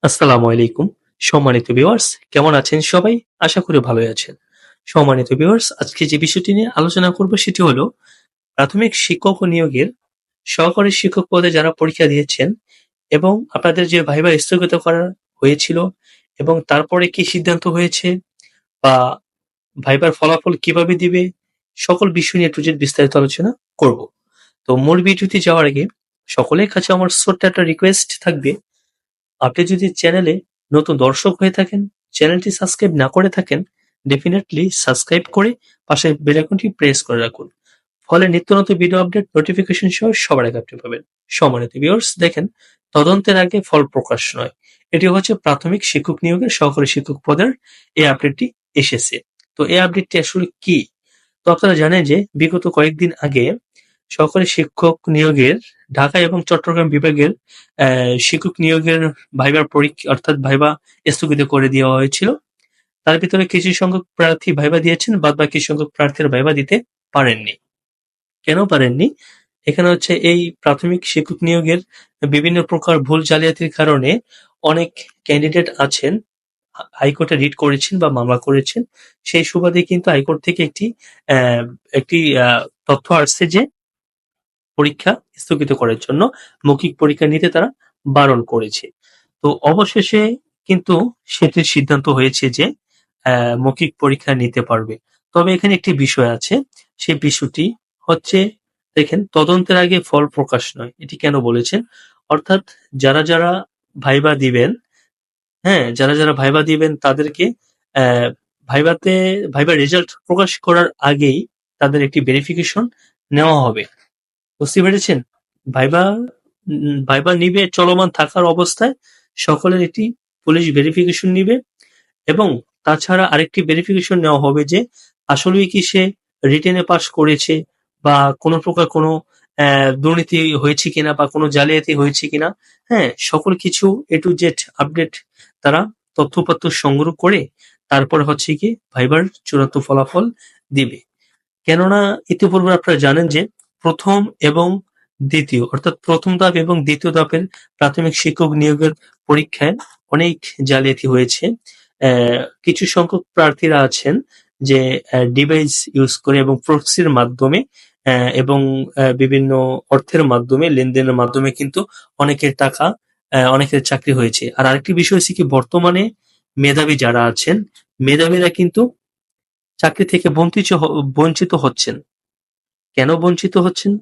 আসসালামু আলাইকুম। সম্মানিত ভিউয়ার্স, কেমন আছেন সবাই? আশা করি ভালোই আছেন। সম্মানিত ভিউয়ার্স, আজকে যে বিষয়টি নিয়ে আলোচনা করব সেটি হলো প্রাথমিক শিক্ষক ও নিয়োগের সহকারী শিক্ষক পদে যারা পরীক্ষা দিয়েছেন এবং আপনাদের যে ভাইভা স্থগিত করা হয়েছিল এবং তারপরে কি সিদ্ধান্ত হয়েছে বা ভাইবার ফলাফল কিভাবে দিবে, সকল বিষয় নিয়ে একটু যে বিস্তারিত আলোচনা করব। তো মূল ভিডিওতে যাওয়ার আগে সকলের কাছে আমার ছোট্ট একটা রিকোয়েস্ট থাকবে, আপনি যদি চ্যানেলে নতুন দর্শক হয়ে থাকেন, চ্যানেলটি সাবস্ক্রাইব না করে থাকেন, ডেফিনেটলি সাবস্ক্রাইব করে পাশে বেল আইকনটি প্রেস করে রাখুন। ফলে নিত্য নতুন ভিডিও আপডেট নোটিফিকেশন সহ সবার আগে আপনি পাবেন। সম্মানিত ভিউয়ার্স, দেখেন, তদন্তের আগে ফল প্রকাশ নয়, এটি হচ্ছে প্রাথমিক শিক্ষক নিয়োগের সহকারী শিক্ষক পদের এই আপডেটটি এসেছে। তো এই আপডেটটি আসলে কি? তো আপনারা জানেন যে বিগত কয়েকদিন আগে সহকারী শিক্ষক নিয়োগের ঢাকা এবং চট্টগ্রাম বিভাগের শিক্ষক নিয়োগের ভাইবার পরীক্ষা অর্থাৎ ভাইবা স্থগিত করে দেওয়া হয়েছিল। তার ভিতরে কিছু সংখ্যক প্রার্থী ভাইবা দিয়েছেন, বাদ বাকি সংখ্যক প্রার্থীরা ভাইবা দিতে পারেননি। কেন পারেননি? এখানে হচ্ছে এই প্রাথমিক শিক্ষক নিয়োগের বিভিন্ন প্রকার ভুল জালিয়াতির কারণে অনেক ক্যান্ডিডেট আছেন হাইকোর্টে রিট করেছেন বা মামলা করেছেন। সেই সুবাদে কিন্তু হাইকোর্ট থেকে একটি তথ্য আসছে যে পরীক্ষা স্থগিত করার জন্য মৌখিক পরীক্ষা নিতে তারা বারণ করেছে। তো অবশেষে কিন্তু সেটির সিদ্ধান্ত হয়েছে যে মৌখিক পরীক্ষা নিতে পারবে। তবে এখানে একটি বিষয় আছে, সেই বিষয়টি হচ্ছে, দেখেন, তদন্তের আগে ফল প্রকাশ নয়। এটি কেন বলেছেন? অর্থাৎ যারা যারা ভাইবা দিবেন, হ্যাঁ, যারা যারা ভাইবা দিবেন তাদেরকে আহ, ভাইবার রেজাল্ট প্রকাশ করার আগেই তাদের একটি ভেরিফিকেশন নেওয়া হবে। বুঝতে পেরেছেন? ভাইবা ভাইবা নিবে চলমান থাকার অবস্থায় সকলের একটি পুলিশ ভেরিফিকেশন নিবে এবং তাছাড়া আরেকটি ভেরিফিকেশন নেওয়া হবে যে আসলেই কি সে রিটেনে পাস করেছে বা কোনো প্রকার কোনো দুর্নীতি হয়েছে কিনা বা কোনো জালিয়াতি হয়েছে কিনা। হ্যাঁ, সকল কিছু এ টু জেড আপডেট তারা তথ্যপত্র সংগ্রহ করে তারপর হচ্ছে কি ভাইবার চূড়ান্ত ফলাফল দিবে। কেননা ইতিপূর্বে আপনারা জানেন যে প্রথম এবং দ্বিতীয় অর্থাৎ প্রথম ধাপ এবং দ্বিতীয় ধাপের প্রাথমিক শিক্ষক নিয়োগের পরীক্ষায় অনেক জালিয়াতি হয়েছে। কিছু সংখ্যক প্রার্থীরা আছেন যে ডিভাইস ইউজ করে এবং প্রক্সির মাধ্যমে এবং বিভিন্ন অর্থের মাধ্যমে লেনদেনের মাধ্যমে কিন্তু অনেকের টাকা অনেকের চাকরি হয়েছে। আর আরেকটি বিষয় হচ্ছে কি, বর্তমানে মেধাবী যারা আছেন, মেধাবীরা কিন্তু চাকরি থেকে বঞ্চিত হচ্ছেন। কেন বঞ্চিত হচ্ছেন?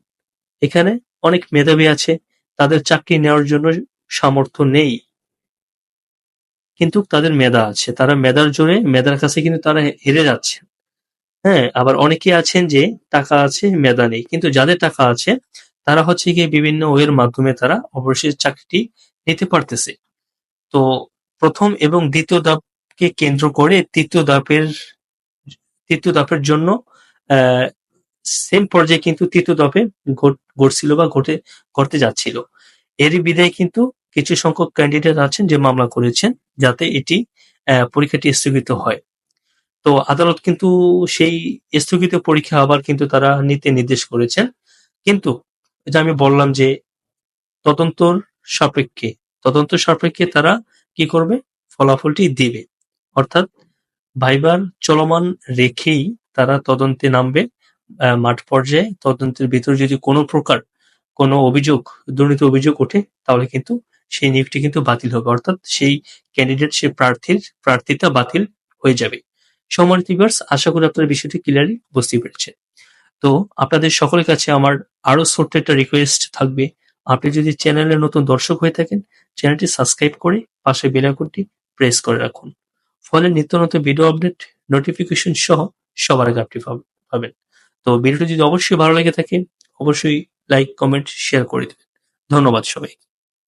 এখানে অনেক মেধাবী আছে, তাদের চাকরি নেওয়ার জন্য সামর্থ্য নেই, কিন্তু তাদের মেধা আছে, তারা মেধার জোরে মেধার কাছে কিন্তু তারা হেরে যাচ্ছে। হ্যাঁ, আবার অনেকে আছেন যে টাকা আছে মেধা নেই, কিন্তু যাদের টাকা আছে তারা হচ্ছে গিয়ে বিভিন্ন ওয়ের মাধ্যমে তারা অবশ্যই চাকরিটি নিতে পারতেছে। তো প্রথম এবং দ্বিতীয় ধাপকে কেন্দ্র করে তৃতীয় ধাপের জন্য আহ সেম পর্যায়ে কিন্তু তৃতীয় ধাপে ঘটছিল বা ঘটতে যাচ্ছিল। এরই বিধায় কিন্তু কিছু সংখ্যক ক্যান্ডিডেট আছেন যে মামলা করেছেন যাতে এটি পরীক্ষাটি স্থগিত হয়। তো আদালত কিন্তু সেই স্থগিত পরীক্ষা আবার কিন্তু তারা নিতে নির্দেশ করেছেন। কিন্তু এটা আমি বললাম যে তদন্তর সাপেক্ষে তদন্ত সাপেক্ষে তারা কি করবে? ফলাফলটি দিবে। অর্থাৎ ভাইবার চলমান রেখেই তারা তদন্তে নামবে। মাঠ পর্যায়ে তদন্তের ভিতর যদি কোনো প্রকার কোনো দুর্নীতি অভিযোগ ওঠে তাহলে কিন্তু সেই নিয়োগটি কিন্তু বাতিল হবে। অর্থাৎ সেই ক্যান্ডিডেট, সেই প্রার্থিতা বাতিল হয়ে যাবে। সম্মানিত ভিউয়ার্স, আশা করি আপনারা বিষয়টি ক্লিয়ারলি বুঝতে পেরেছেন। তো আপনাদের সকলের কাছে আমার আরো ছোট্ট একটা রিকোয়েস্ট থাকবে, আপনি যদি চ্যানেলের নতুন দর্শক হয়ে থাকেন, চ্যানেলটি সাবস্ক্রাইব করে পাশে বেল আইকনটি প্রেস করে রাখুন। ফলে নিত্য নতুন ভিডিও আপডেট নোটিফিকেশন সহ সবার আগে আপনি পাবেন। তো ভিডিওটি যদি অবশ্যই ভালো লেগে থাকে, অবশ্যই লাইক, কমেন্ট, শেয়ার করে দেবেন। ধন্যবাদ সবাই।